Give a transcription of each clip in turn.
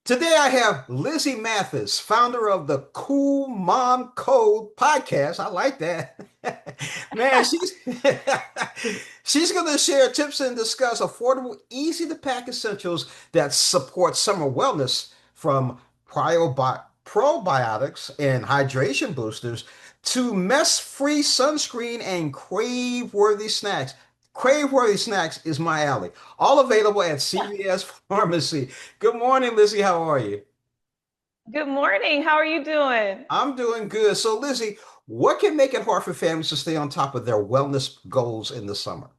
Today I have Lizzy Mathis, founder of the Cool Mom Code podcast. I like that. Man, she's she's going to share tips and discuss affordable, easy to pack essentials that support summer wellness from probiotics and hydration boosters to mess-free sunscreen and crave-worthy snacks. Crave-worthy snacks is my alley. All available at CVS Pharmacy. Good morning, Lizzy. How are you? Good morning. How are you doing? I'm doing good. So, Lizzy, what can make it hard for families to stay on top of their wellness goals in the summer?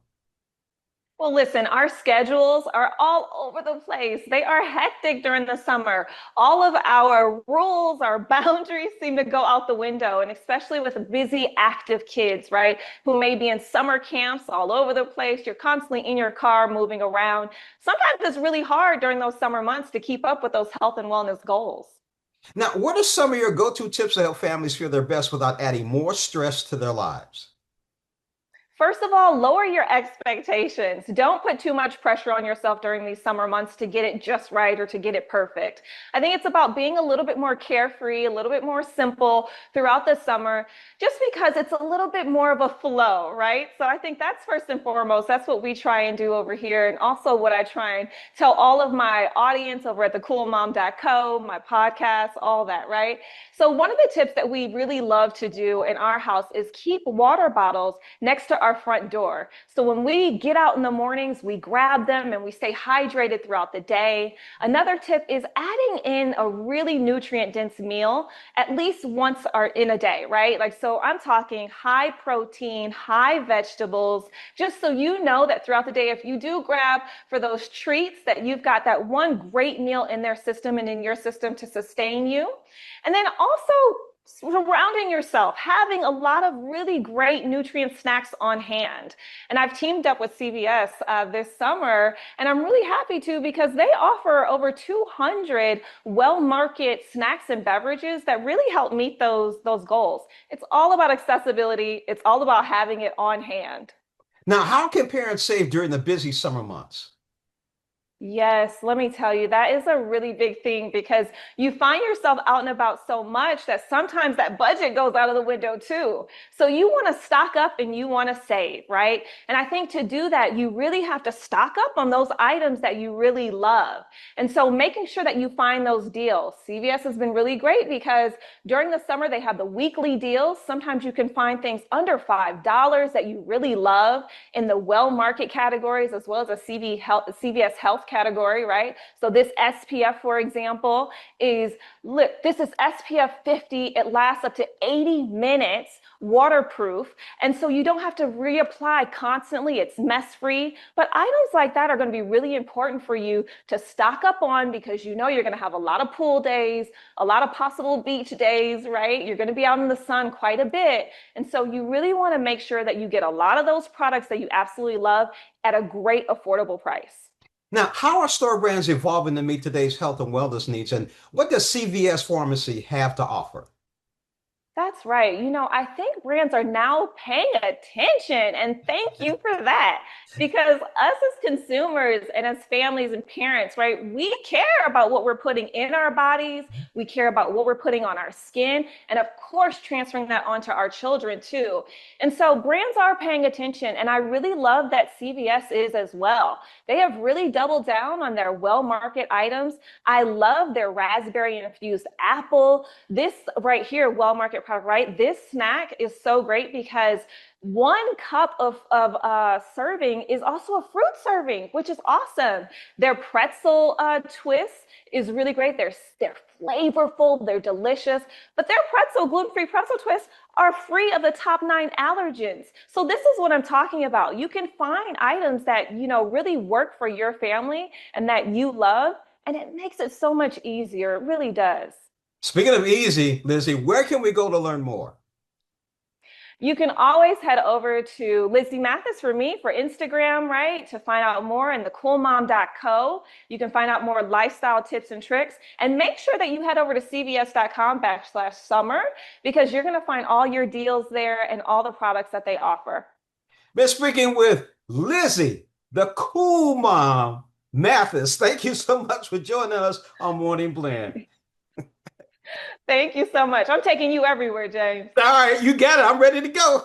Well, listen, our schedules are all over the place. They are hectic during the summer. All of our rules, our boundaries seem to go out the window, and especially with busy, active kids, right? Who may be in summer camps all over the place. You're constantly in your car moving around. Sometimes it's really hard during those summer months to keep up with those health and wellness goals. Now, what are some of your go-to tips to help families feel their best without adding more stress to their lives? First of all, lower your expectations. Don't put too much pressure on yourself during these summer months to get it just right or to get it perfect. I think it's about being a little bit more carefree, a little bit more simple throughout the summer, just because it's a little bit more of a flow, right? So I think that's first and foremost. That's what we try and do over here. And also what I try and tell all of my audience over at thecoolmom.co, my podcast, all that, right? So one of the tips that we really love to do in our house is keep water bottles next to our front door. So when we get out in the mornings, we grab them and we stay hydrated throughout the day. Another tip is adding in a really nutrient dense meal at least once or in a day, right? Like, so I'm talking high protein, high vegetables, just so you know that throughout the day, if you do grab for those treats, that you've got that one great meal in their system and in your system to sustain you. And then also surrounding yourself, having a lot of really great nutrient snacks on hand. And I've teamed up with CVS this summer, and I'm really happy to because they offer over 200 well-market snacks and beverages that really help meet those goals. It's all about accessibility. It's all about having it on hand. Now, how can parents save during the busy summer months? Yes, let me tell you, that is a really big thing because you find yourself out and about so much that sometimes that budget goes out of the window too. So you want to stock up and you want to save, right? And I think to do that, you really have to stock up on those items that you really love. And so making sure that you find those deals. CVS has been really great because during the summer, they have the weekly deals. Sometimes you can find things under $5 that you really love in the well market categories as well as a CVS health category, right? So this SPF, for example, is, look, this is SPF 50. It lasts up to 80 minutes, waterproof. And so you don't have to reapply constantly. It's mess free. But items like that are going to be really important for you to stock up on because you know you're going to have a lot of pool days, a lot of possible beach days, right? You're going to be out in the sun quite a bit. And so you really want to make sure that you get a lot of those products that you absolutely love at a great affordable price. Now, how are store brands evolving to meet today's health and wellness needs, and what does CVS Pharmacy have to offer? That's right. I think brands are now paying attention, and thank you for that. Because us as consumers and as families and parents, right, we care about what we're putting in our bodies. We care about what we're putting on our skin, and of course, transferring that onto our children too. And so brands are paying attention, and I really love that CVS is as well. They have really doubled down on their well market items. I love their raspberry infused apple. This right here, well market product, right? This snack is so great because 1 cup of serving is also a fruit serving, which is awesome. Their pretzel twist is really great. They're flavorful, they're delicious, but their gluten-free pretzel twists are free of the top 9 allergens. So this is what I'm talking about. You can find items that really work for your family and that you love, and it makes it so much easier. It really does. Speaking of easy, Lizzy, where can we go to learn more? You can always head over to Lizzy Mathis for me for Instagram, right? To find out more in thecoolmom.co. You can find out more lifestyle tips and tricks. And make sure that you head over to cvs.com/summer because you're going to find all your deals there and all the products that they offer. Been speaking with Lizzy, the Cool Mom. Mathis. Thank you so much for joining us on Morning Blend. Thank you so much. I'm taking you everywhere, James. All right, you got it. I'm ready to go.